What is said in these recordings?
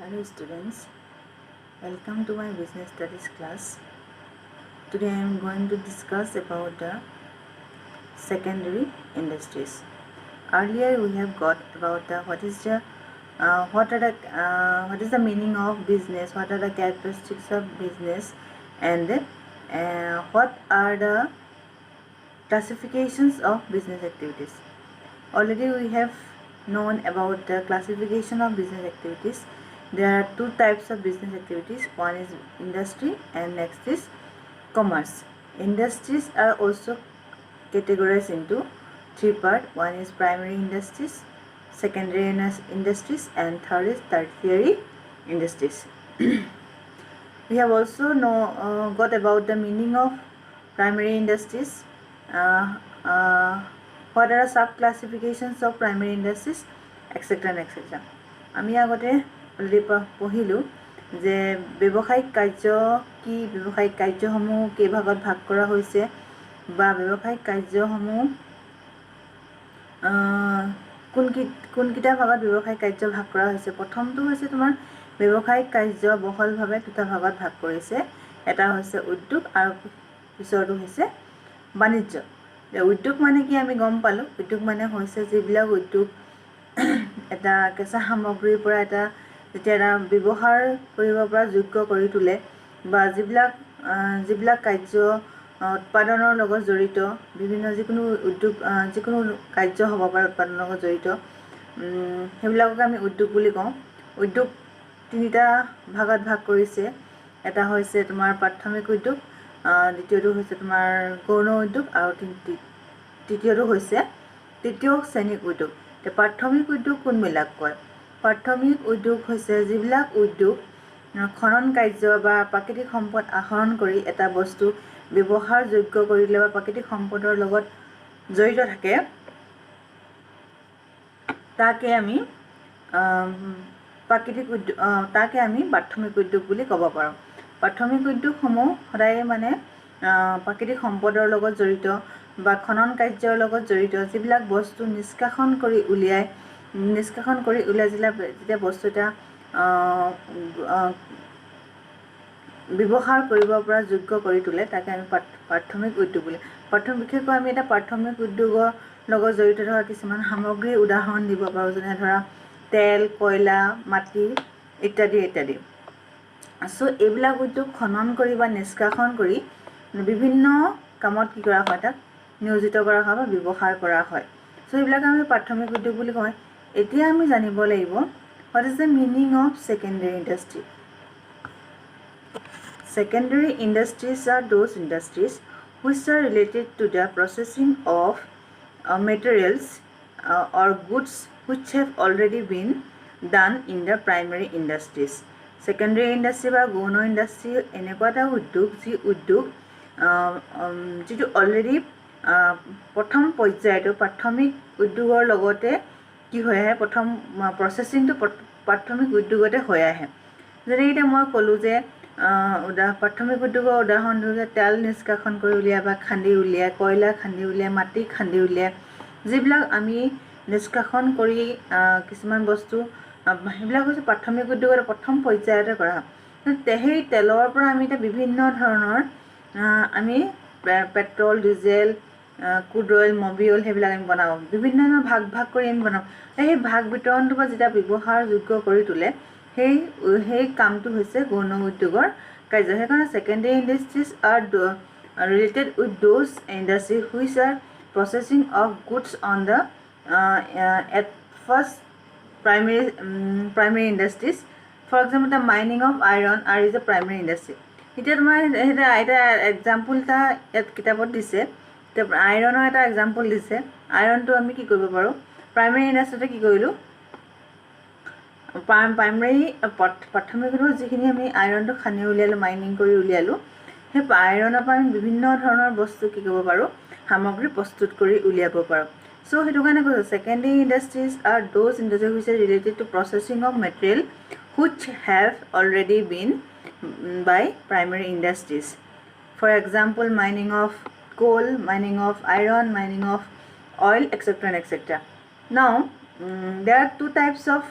Hello students, welcome to my business studies class. Today I am going to discuss about the secondary industries. Earlier we have got about the what is the meaning of business, what are the characteristics of business, and what are the classifications of business activities. Already we have known about the classification of business activities. There are two types of business activities. One is industry and next is commerce. Industries are also categorized into three parts. One is primary industries, secondary industries, and third is tertiary industries. We have also got about the meaning of primary industries. What are sub classifications of primary industries, etc. etc. আমি আগতে already পঢ়িলোঁ যে ব্যৱসায়িক কাৰ্য কি, ব্যৱসায়িক কাৰ্যসমূহ কেইভাগত ভাগ কৰা হৈছে বা ব্যৱসায়িক কাৰ্যসমূহ কোনকেইটা ভাগত ব্যৱসায়িক কাৰ্য ভাগ কৰা হৈছে। প্ৰথমটো হৈছে তোমাৰ ব্যৱসায়িক কাৰ্য বহলভাৱে দুটা ভাগত ভাগ কৰিছে। এটা হৈছে উদ্যোগ আৰু পিছৰটো হৈছে বাণিজ্য। উদ্যোগ মানে কি আমি গম পালোঁ। উদ্যোগ মানে হৈছে যিবিলাক উদ্যোগ এটা কেঁচা সামগ্ৰীৰ পৰা এটা যেতিয়া এটা ব্যৱহাৰ কৰিব পৰা যোগ্য কৰি তোলে বা যিবিলাক কাৰ্য উৎপাদনৰ লগত জড়িত, বিভিন্ন যিকোনো উদ্যোগ যিকোনো কাৰ্য হ'ব পাৰে উৎপাদনৰ লগত জড়িত, সেইবিলাকক আমি উদ্যোগ বুলি কওঁ। উদ্যোগ তিনিটা ভাগত ভাগ কৰিছে। এটা হৈছে তোমাৰ প্ৰাথমিক উদ্যোগ, দ্বিতীয়টো হৈছে তোমাৰ গৌণ উদ্যোগ আৰু তৃতীয়টো হৈছে তৃতীয় শ্ৰেণীৰ উদ্যোগ। প্ৰাথমিক উদ্যোগ কোনবিলাক কয়? প্ৰাথমিক উদ্যোগ হৈছে যিবিলাক উদ্যোগ খনন কাৰ্য বা প্ৰাকৃতিক সম্পদ আহৰণ কৰি এটা বস্তু ব্যৱহাৰযোগ্য কৰি তোলে বা প্ৰাকৃতিক সম্পদৰ লগত জড়িত থাকে, তাকে আমি প্ৰাথমিক উদ্যোগ বুলি ক'ব পাৰোঁ। প্ৰাথমিক উদ্যোগসমূহ সদায় মানে প্ৰাকৃতিক সম্পদৰ লগত জড়িত বা খনন কাৰ্যৰ লগত জড়িত যিবিলাক বস্তু নিষ্কাশন কৰি উলিয়াই যেতিয়া বস্তু এটা ব্যৱহাৰ কৰিব পৰা যোগ্য কৰি তোলে, তাকে আমি প্ৰাথমিক উদ্যোগ বুলি। বিশেষকৈ আমি এটা প্ৰাথমিক উদ্যোগৰ লগত জড়িত থকা কিছুমান সামগ্ৰীৰ উদাহৰণ দিব পাৰোঁ, যেনে ধৰা তেল, কয়লা, মাটি ইত্যাদি ইত্যাদি। এইবিলাক উদ্যোগ খনন কৰি বা নিষ্কাশন কৰি বিভিন্ন কামত কি কৰা হয়, তাক নিয়োজিত কৰা হয় বা ব্যৱহাৰ কৰা হয়। এইবিলাক আমি প্ৰাথমিক উদ্যোগ বুলি কওঁ। এতিয়া আমি জানিব লাগিব what is the meaning of secondary industry. Secondary industries are those industries which are related to the processing of materials or goods which have already been done in the primary industries. Secondary industry বা গৌণ industry এনেকুৱা এটা উদ্যোগ যিটো already প্ৰথম পৰ্যায়টো প্ৰাথমিক উদ্যোগৰ লগতে কি হৈ আহে, প্ৰথম প্ৰচেছিংটো প্ৰাথমিক উদ্যোগতে হৈ আহে। যেনে এতিয়া মই ক'লোঁ যে প্ৰাথমিক উদ্যোগৰ উদাহৰণ দিওঁ যে তেল নিষ্কাশন কৰি উলিয়াই বা খান্দি উলিয়াই, কয়লা খান্দি উলিয়াই, মাটি খান্দি উলিয়াই, যিবিলাক আমি নিষ্কাশন কৰি কিছুমান বস্তু, সেইবিলাক হৈছে প্ৰাথমিক উদ্যোগৰ প্ৰথম পৰ্যায়তে কৰা হয়। সেই তেলৰ পৰা আমি এতিয়া বিভিন্ন ধৰণৰ আমি petrol, diesel, crude oil, Mobil সেইবিলাক আমি বনাওঁ। বিভিন্ন ধৰণৰ ভাগ কৰি আমি বনাওঁ। সেই ভাগ বিতৰণটোৰ পৰা যেতিয়া ব্যৱহাৰযোগ্য কৰি তোলে, সেই কামটো হৈছে গৌণ উদ্যোগৰ কাৰ্য। সেইকাৰণে secondary industries are related with those industries which are processing of goods on the at first primary industries. For example the mining of iron is a primary industry. এতিয়া তোমাৰ এটা এক্সাম্পল এটা ইয়াত কিতাপত দিছে, আইৰণৰ এটা এক্সাম্পল দিছে। আইৰণটো আমি কি কৰিব পাৰোঁ, প্ৰাইমেৰী ইণ্ডাষ্ট্ৰিতে কি কৰিলোঁ, প্ৰাথমিক যিখিনি আমি আইৰণটো খান্দি উলিয়ালোঁ, মাইনিং কৰি উলিয়ালোঁ, সেই আইৰণৰ পৰা আমি বিভিন্ন ধৰণৰ বস্তু কি কৰিব পাৰোঁ, সামগ্ৰী প্ৰস্তুত কৰি উলিয়াব পাৰোঁ। সেইটো কাৰণে কৈছোঁ secondary industries are those industries which are related to processing of material which have already been by primary industries. For example mining of coal, mining of iron, mining of oil, etc. etc. Now there are two types of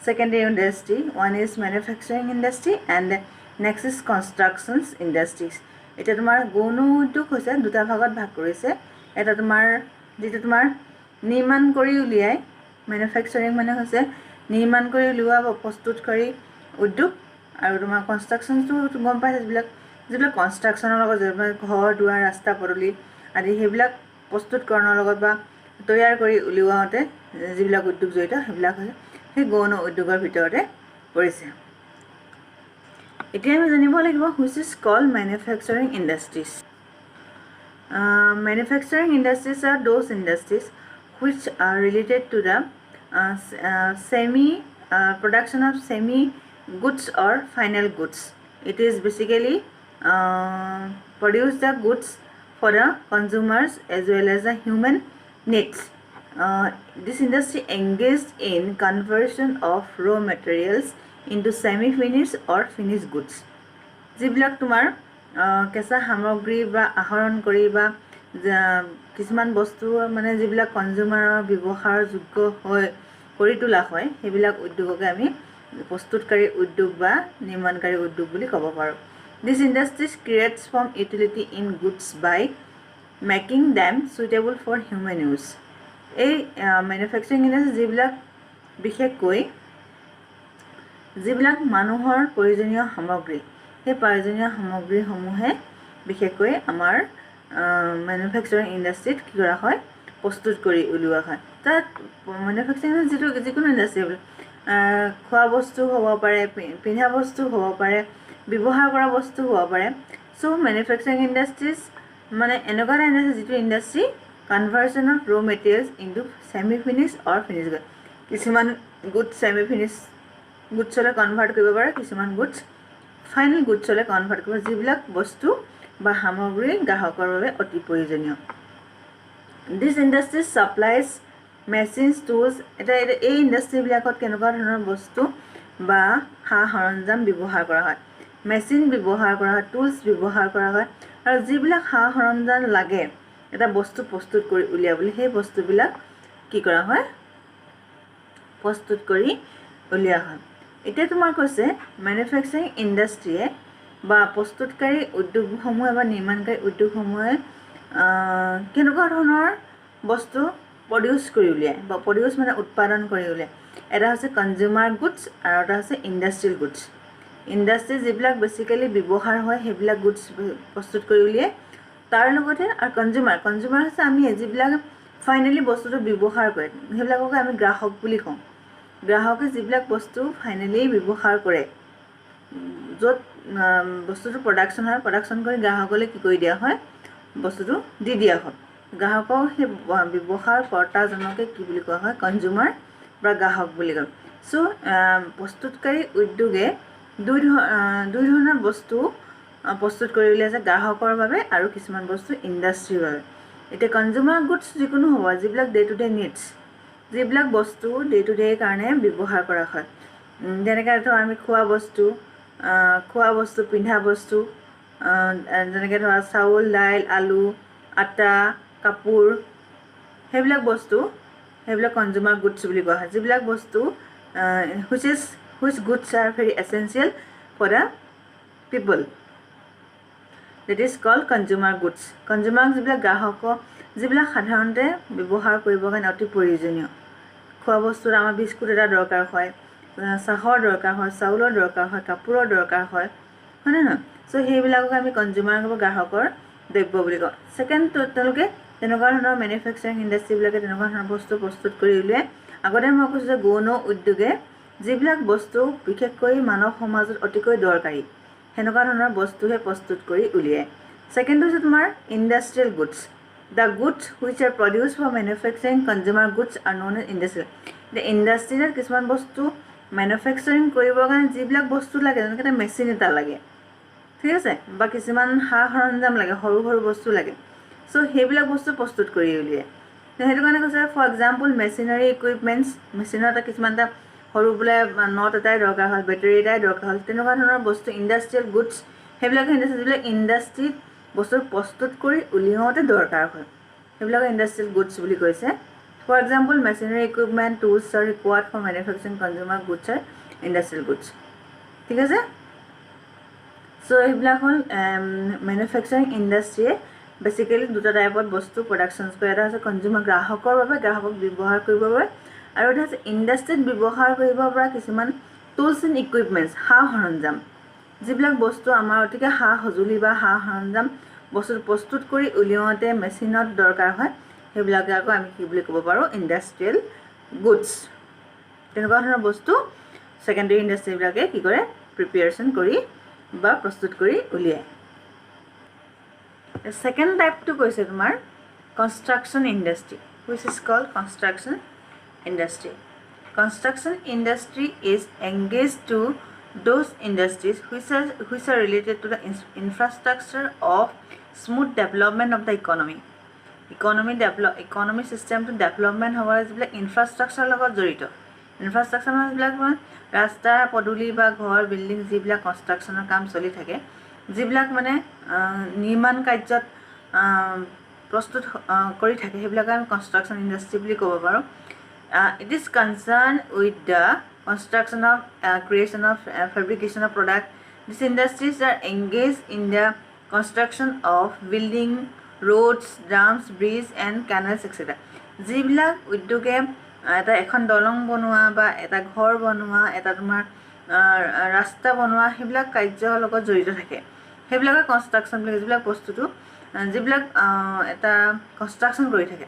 secondary industry, one is manufacturing industry and next is constructions industries. এতিয়া তোমাৰ গৌণ উদ্যোগ হৈছে দুটা ভাগত ভাগ কৰিছে এটা তোমাৰ যেটো তোমাৰ নিৰ্মাণ কৰি উলিয়াই manufacturing মানে হৈছে নিৰ্মাণ কৰি উলিওৱা বা প্ৰস্তুতকাৰী উদ্যোগ আৰু তোমাৰ কনষ্ট্ৰাকশনটো গম পাইছে যিবিলাক কনষ্ট্ৰাকশনৰ লগত ঘৰ দুৱাৰ ৰাস্তা পদূলি আদি সেইবিলাক প্ৰস্তুতকৰণৰ লগত বা তৈয়াৰ কৰি উলিওৱাতে যিবিলাক উদ্যোগ জড়িত সেইবিলাক হৈছে সেই গৌণ উদ্যোগৰ ভিতৰতে পৰিছে এতিয়া আমি জানিব লাগিব which is called manufacturing industries. Manufacturing industries are those industries which are related to the production of semi goods or final goods. It is basically produce the goods for the consumers as well as the human needs. This industry engaged in conversion of raw materials into semi-finished or finished goods. যিবিলাক তোমাৰ কেঁচা সামগ্ৰী বা আহৰণ কৰি বা কিছুমান বস্তু মানে যিবিলাক কনজিউমাৰৰ ব্যৱহাৰ যোগ্য হয় কৰি তোলা হয় সেইবিলাক উদ্যোগকে আমি প্ৰস্তুতকাৰী উদ্যোগ বা নিৰ্মাণকাৰী উদ্যোগ বুলি ক'ব পাৰোঁ This industry creates from utility in goods by making them suitable for human use. এই manufacturing industry যিবিলাক বিশেষকৈ যিবিলাক মানুহৰ প্ৰয়োজনীয় সামগ্ৰী সেই প্ৰয়োজনীয় সামগ্ৰীসমূহে বিশেষকৈ আমাৰ manufacturing industryত কি কৰা হয় প্ৰস্তুত কৰি উলিওৱা হয় তাত manufacturing যিকোনো ইণ্ডাষ্ট্ৰি খোৱা বস্তু হ'ব পাৰে পিন্ধা বস্তু হ'ব পাৰে ব্যৱহাৰ কৰা বস্তু হ'ব পাৰে সো manufacturing industries মানে এনেকুৱা এটা ইণ্ডাষ্ট্ৰি যিটো industry conversion of raw materials into semi finished or finished goods কিছুমান goods semi finished goods লৈ কনভাৰ্ট কৰিব পাৰে কিছুমান goods ফাইনেল goods লৈ কনভাৰ্ট কৰিব যিবিলাক বস্তু বা সামগ্ৰী গ্ৰাহকৰ বাবে অতি প্ৰয়োজনীয় This industry supplies machines tools এটা এই ইণ্ডাষ্ট্ৰি বিলাকত কেনেকুৱা ধৰণৰ বস্তু বা সা-সৰঞ্জাম ব্যৱহাৰ কৰা হয় মেচিন ব্যৱহাৰ কৰা হয় টুলস ব্যৱহাৰ কৰা হয় আৰু যিবিলাক সা-সৰঞ্জাম লাগে এটা বস্তু প্ৰস্তুত কৰি উলিয়াবলৈ সেই বস্তুবিলাক কি কৰা হয় প্ৰস্তুত কৰি উলিয়া হয় এতিয়া তোমাৰ কৈছে manufacturing industry বা প্ৰস্তুতকাৰী উদ্যোগসমূহ বা নিৰ্মাণকাৰী উদ্যোগসমূহে কেনেকুৱা ধৰণৰ বস্তু প্ৰডিউস কৰি উলিয়ায় বা প্ৰডিউস মানে উৎপাদন কৰি উলিয়ায় এটা হৈছে কনজিউমাৰ গুডছ আৰু এটা হৈছে ইণ্ডাষ্ট্ৰিয়েল গুডছ ইণ্ডাষ্ট্ৰি যিবিলাক বেসিক্যালি ব্যৱহাৰ হয় সেইবিলাক গুডছ প্ৰস্তুত কৰি উলিয়ায় তাৰ লগতে আৰু কনজিউমাৰ হৈছে আমি যিবিলাক ফাইনালি বস্তুটো ব্যৱহাৰ কৰে সেইবিলাককে আমি গ্ৰাহক বুলি কওঁ গ্ৰাহকে যিবিলাক বস্তু ফাইনালি ব্যৱহাৰ কৰে য'ত বস্তুটো প্ৰডাকশন কৰি গ্ৰাহকলৈ কি কৰি দিয়া হয় বস্তুটো দি দিয়া হয় গ্ৰাহকক সেই ব্যৱহাৰ কৰ্তাজনকে কি বুলি কোৱা হয় কনজিউমাৰ বা গ্ৰাহক বুলি কয় সো প্ৰস্তুতকাৰী উদ্যোগে দুই ধৰণৰ বস্তু প্ৰস্তুত কৰি উলিয়াইছে গ্ৰাহকৰ বাবে আৰু কিছুমান বস্তু ইণ্ডাষ্ট্ৰিৰ বাবে এটা কনজিউমাৰ গুডছ যিকোনো হ'ব যিবিলাক ডে টু ডে নিডছ যিবিলাক বস্তু ডে টু ডে কাৰণে ব্যৱহাৰ কৰা হয় যেনেকৈ ধৰা আমি খোৱা বস্তু পিন্ধা বস্তু যেনেকৈ ধৰা চাউল দাইল আলু আটা কাপোৰ সেইবিলাক বস্তু সেইবিলাক কনজিউমাৰ গুডছ বুলি কোৱা হয় যিবিলাক বস্তু which goods are very essential for the people that is called consumer goods consumer যিবিলাক গ্ৰাহক যিবিলাক সাধাৰণতে ব্যৱহাৰ কৰিবৰ কাৰণে অতি প্ৰয়োজনীয় খোৱা বস্তুৰ আমাৰ বিস্কুট এটা দৰকাৰ হয় চাহৰ দৰকাৰ হয় চাউলৰ দৰকাৰ হয় কাপোৰৰ দৰকাৰ হয় হয়নে নহয় সো সেইবিলাকক আমি কনজিউমাৰ বা গ্ৰাহকৰ দ্ৰব্য বুলি কওঁ সেকেন্ড তেওঁলোকে তেনেকুৱা ধৰণৰ manufacturing industry বিলাকে তেনেকুৱা ধৰণৰ বস্তু প্ৰস্তুত কৰি উলিয়ায় আগতে মই কৈছোঁ যে গৌণ উদ্যোগে যিবিলাক বস্তু বিশেষকৈ মানৱ সমাজত অতিকৈ দৰকাৰী হেনেকুৱা ধৰণৰ বস্তুহে প্ৰস্তুত কৰি উলিয়ায় সেকেন্ড হৈছে তোমাৰ industrial goods the goods which are produced for manufacturing consumer goods are known as industry the industry কিছুমান বস্তু manufacturing কৰিবৰ কাৰণে যিবিলাক বস্তু লাগে যেনেকৈ এটা মেচিন এটা লাগে ঠিক আছে বা কিছুমান সা-সৰঞ্জাম লাগে সৰু বস্তু লাগে সো সেইবিলাক বস্তু প্ৰস্তুত কৰি উলিয়ায় সেইটো কাৰণে কৈছে ফৰ এক্সাম্পল মেচিনাৰী ইকুইপমেন্টছ মেচিনৰ এটা কিছুমান এটা সৰু বোলে নট এটাই দৰকাৰ হয় বেটাৰী এটাই দৰকাৰ হয় তেনেকুৱা ধৰণৰ বস্তু ইণ্ডাষ্ট্ৰিয়েল গুডছ সেইবিলাক ইণ্ডাষ্ট্ৰিত বস্তু প্ৰস্তুত কৰি উলিয়াওঁতে দৰকাৰ হয় সেইবিলাক ইণ্ডাষ্ট্ৰিয়েল গুডছ বুলি কৈছে For example, machinery, equipment, tools are required for manufacturing consumer goods or industrial goods. ঠিক আছে? So এইবিলাক হ'ল মেনুফেকচাৰিং ইণ্ডাষ্ট্ৰিয়ে বেচিকেলি দুটা টাইপত বস্তু প্ৰডাকশ্যনছ কৰে। এটা হৈছে কনজিউমাৰ গ্ৰাহকৰ বাবে, গ্ৰাহকক ব্যৱহাৰ কৰিবৰ বাবে, আৰু এটা হৈছে ইণ্ডাষ্ট্ৰিত ব্যৱহাৰ কৰিব পৰা কিছুমান টুলছ এণ্ড ইকুইপমেণ্টছ, সা সৰঞ্জাম, যিবিলাক বস্তু আমাৰ অতিকে সা সঁজুলি বা সা সৰঞ্জাম বস্তু প্ৰস্তুত কৰি উলিয়াওঁতে মেচিনত দৰকাৰ হয়, সেইবিলাকে আকৌ আমি কি বুলি ক'ব পাৰোঁ, ইণ্ডাষ্ট্ৰিয়েল গুডছ। তেনেকুৱা ধৰণৰ বস্তু ছেকেণ্ডেৰী ইণ্ডাষ্ট্ৰীবিলাকে কি কৰে, প্ৰিপেয়াৰেশ্যন কৰি বা প্ৰস্তুত কৰি উলিয়ায়। ছেকেণ্ড টাইপটো কৈছে তোমাৰ construction industry, which is called construction industry. Construction industry is engaged to those industries which are related to the infrastructure of smooth development of the economy. Economy system to development হ'বলৈ যিবিলাক infrastructure লগত জড়িত, infrastructure মানে যিবিলাক ৰাস্তা পদূলি বা ঘৰ বিল্ডিং যিবিলাক কনষ্ট্ৰাকশ্যনৰ কাম চলি থাকে, যিবিলাক মানে নিৰ্মাণ কাৰ্যত প্ৰস্তুত কৰি থাকে, সেইবিলাকে আমি কনষ্ট্ৰাকশ্যন ইণ্ডাষ্ট্ৰী বুলি ক'ব পাৰোঁ। It is concerned with the construction of creation of fabrication of product. These industries are engaged in the construction of building, roads, dams, bridges and canals etc. যিবিলাক উদ্যোগে এটা এখন দলং বনোৱা বা এটা ঘৰ বনোৱা, এটা তোমাৰ ৰাস্তা বনোৱা, সেইবিলাক কাৰ্যৰ লগত জড়িত থাকে, সেইবিলাকে কনষ্ট্ৰাকশ্যন বুলি, যিবিলাক বস্তুটো যিবিলাক এটা কনষ্ট্ৰাকশ্যন কৰি থাকে,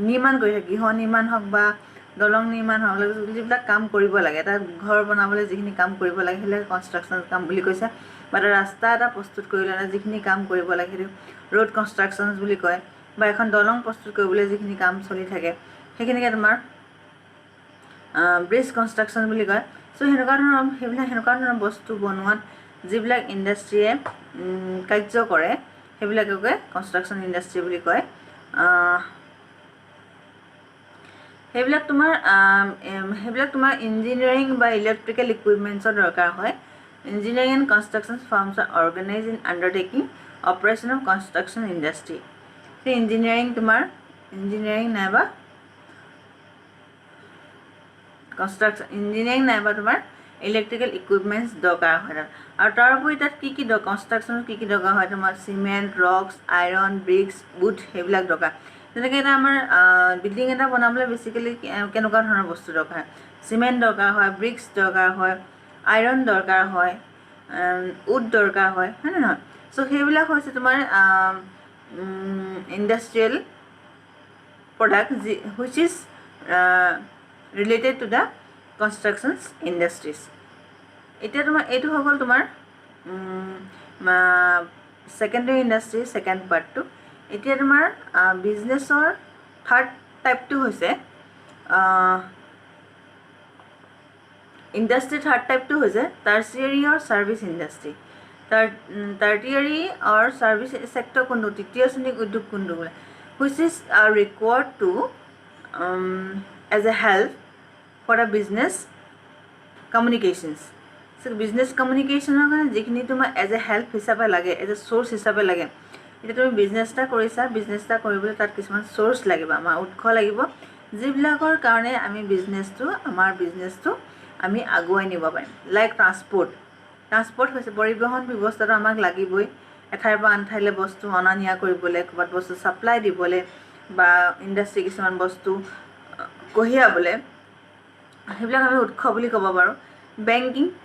নিৰ্মাণ কৰি থাকে, গৃহ নিৰ্মাণ হওক বা দলং নিৰ্মাণ হওক, যিবিলাক কাম কৰিব লাগে, এটা ঘৰ বনাবলৈ যিখিনি কাম কৰিব লাগে সেইবিলাক কনষ্ট্ৰাকশ্যন কাম বুলি কৈছে। বা এটা ৰাস্তা এটা প্ৰস্তুত কৰিবলৈ যিখিনি কাম কৰিব লাগে সেইটো ৰোড কনষ্ট্ৰাকশ্যনছ বুলি কয়। বা এখন দলং প্ৰস্তুত কৰিবলৈ যিখিনি কাম চলি থাকে সেইখিনিকে তোমাৰ ব্ৰিজ কনষ্ট্ৰাকশ্যন বুলি কয়। চ' সেনেকুৱা ধৰণৰ বস্তু বনোৱাত যিবিলাক ইণ্ডাষ্ট্ৰীয়ে কাৰ্য কৰে সেইবিলাককে কনষ্ট্ৰাকশ্যন ইণ্ডাষ্ট্ৰী বুলি কয়। সেইবিলাক তোমাৰ ইঞ্জিনিয়াৰিং বা ইলেক্ট্ৰিকেল ইকুইপমেণ্টছৰ দৰকাৰ হয়। Engineering and construction firms are organize in undertaking operation of construction industry. সেই ইঞ্জিনিয়াৰিং নাইবা তোমাৰ ইলেক্ট্ৰিকেল ইকুইপমেণ্টছ দৰকাৰ হয় তাত। আৰু তাৰ উপৰি তাত কি কনষ্ট্ৰাকশ্যনত কি দৰকাৰ হয়, তোমাৰ cement, rocks, iron, bricks, wood সেইবিলাক দৰকাৰ। যেনেকৈ এটা আমাৰ বিল্ডিং এটা বনাবলৈ বেচিকেলি কেনেকুৱা ধৰণৰ বস্তু দৰকাৰ হয়, চিমেণ্ট দৰকাৰ হয়, ব্ৰিক্স দৰকাৰ হয়, আইৰণ দৰকাৰ হয়, উড দৰকাৰ হয়, হয়নে নহয়? চ' সেইবিলাক হৈছে তোমাৰ industrial product which is related to the constructions industries. এতিয়া তোমাৰ এইটো হৈ গ'ল তোমাৰ ছেকেণ্ডেৰী ইণ্ডাষ্ট্ৰী ছেকেণ্ড পাৰ্টটো। এতিয়া তোমাৰ বিজনেছৰ থাৰ্ড টাইপটো হৈছে tertiary or service industry. Tertiary or service sector কোনটো, তৃতীয় শ্ৰেণীৰ উদ্যোগ কোনটো বোলে, which is required to as a help for the business communications. Business কমিউনিকেশ্যনৰ কাৰণে যিখিনি তোমাৰ এজ এ হেল্প হিচাপে লাগে, এজ এ চ'ৰ্চ হিচাপে লাগে। এতিয়া তুমি বিজনেছ এটা কৰিছা, বিজনেছ এটা কৰিবলৈ তাত কিছুমান চ'ৰ্চ লাগিব, আমাৰ উৎস লাগিব, যিবিলাকৰ কাৰণে আমি আমাৰ বিজনেছটো আমি আগুৱাই নিব পাৰিম। লাইক ট্ৰান্সপৰ্ট হৈছে পৰিবহণ ব্যৱস্থাটো আমাক লাগিবই, এঠাইৰ পৰা আন ঠাইলৈ বস্তু অনা নিয়া কৰিবলৈ, ক'ৰবাত বস্তু ছাপ্লাই দিবলৈ বা ইণ্ডাষ্ট্ৰী কিছুমান বস্তু কঢ়িয়াবলৈ, সেইবিলাক আমি উৎস বুলি ক'ব পাৰোঁ।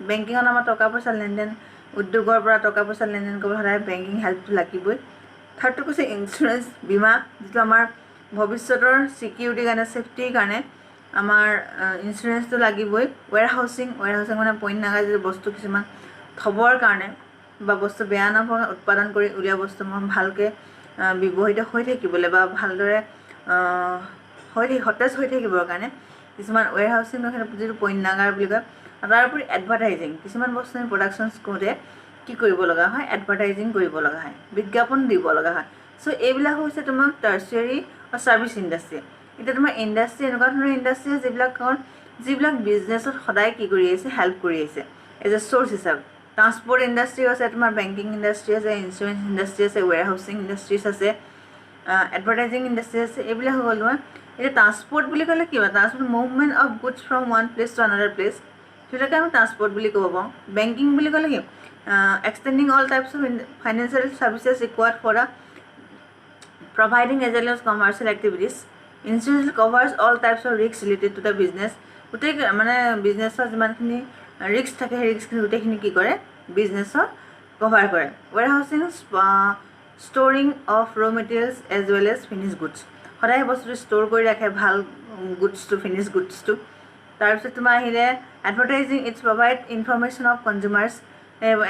বেংকিঙত আমাৰ টকা পইচা লেনদেন, উদ্যোগৰ পৰা টকা পইচা লেনদেন কৰিবলৈ সদায় বেংকিং হেল্পটো লাগিবই। থাৰ্ডটো কৈছে ইঞ্চুৰেঞ্চ, বীমা, যিটো আমাৰ ভৱিষ্যতৰ ছিকিউৰিটিৰ কাৰণে, ছেফটিৰ কাৰণে আমাৰ ইঞ্চুৰেঞ্চটো লাগিবই। ৱেৰহাউচিং মানে পইণ্ট নাগা, যিটো বস্তু কিছুমান থ'বৰ কাৰণে বা বস্তু বেয়া নোপোৱা উৎপাদন কৰি উলিওৱা বস্তুবোৰ ভালকৈ ব্যৱহৃত হৈ থাকিবলৈ বা ভালদৰে সতেজ হৈ থাকিবৰ কাৰণে কিছুমান ৱেৰহাউচিং যিটো পইণ্ট নাগাৰ বুলি কয়। তাৰোপৰি এডভাৰটাইজিং, কিছুমান বস্তু আমি প্ৰডাকশ্যনছ কৰোঁতে কি কৰিব লগা হয়, এডভাৰটাইজিং কৰিব লগা হয়, বিজ্ঞাপন দিব লগা হয়। চ' এইবিলাক হৈছে তোমাৰ টাৰ্চিয়াৰী বা ছাৰ্ভিচ ইণ্ডাষ্ট্ৰী। এতিয়া তোমাৰ ইণ্ডাষ্ট্ৰী এনেকুৱা ধৰণৰ ইণ্ডাষ্ট্ৰী যিবিলাক বিজনেছত সদায় কি কৰি আহিছে, হেল্প কৰি আহিছে এজ এ চ'ৰ্চ হিচাপে। ট্ৰান্সপৰ্ট ইণ্ডাষ্ট্ৰী আছে, তোমাৰ বেংকিং ইণ্ডাষ্ট্ৰী আছে, ইঞ্চুৰেঞ্চ ইণ্ডাষ্ট্ৰী আছে, ৱেৰহাউচিং ইণ্ডাষ্ট্ৰীজ আছে, এডভাৰটাইজিং ইণ্ডাষ্ট্ৰী আছে। এইবিলাক হৈ গ'ল তোমাৰ এতিয়া ট্ৰান্সপৰ্ট বুলি ক'লে কি হয় transport movement of goods from one place to another place সেইটোকে আমি ট্ৰান্সপৰ্ট বুলি ক'ব পাৰোঁ বেংকিং বুলি ক'লে কি extending all types of financial services required for a providing as well as commercial activities. Insurance covers all types of risks related to the business. গোটেই মানে বিজনেছৰ যিমানখিনি ৰিস্ক থাকে সেই ৰিস্কখিনি গোটেইখিনি কি কৰে বিজনেছৰ কভাৰ কৰে warehousing storing of raw' materials as well as finish goods সদায় বস্তুটো ষ্ট'ৰ কৰি ৰাখে ভাল গুডছটো ফিনিছ গুডছটো তাৰপিছত তোমাৰ আহিলে advertising its provide information of consumers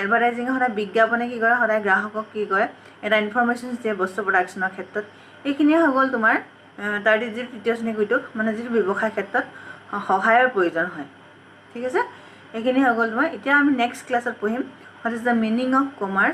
এডভাৰটাইজিঙে সদায় বিজ্ঞাপনে কি কৰে সদায় গ্ৰাহকক কি কৰে এটা ইনফৰমেশ্যন দিয়ে বস্তু প্ৰডাকশ্যনৰ ক্ষেত্ৰত এইখিনিয়ে হৈ গ'ল তোমাৰ তাৰ যিটো তৃতীয় শ্ৰেণীৰ উদ্যোগ মানে যিটো ব্যৱসায়ৰ ক্ষেত্ৰত সহায়ৰ প্ৰয়োজন হয় ঠিক আছে এইখিনি হৈ গ'ল তোমাৰ এতিয়া আমি নেক্সট ক্লাছত পঢ়িম what is the meaning of commerce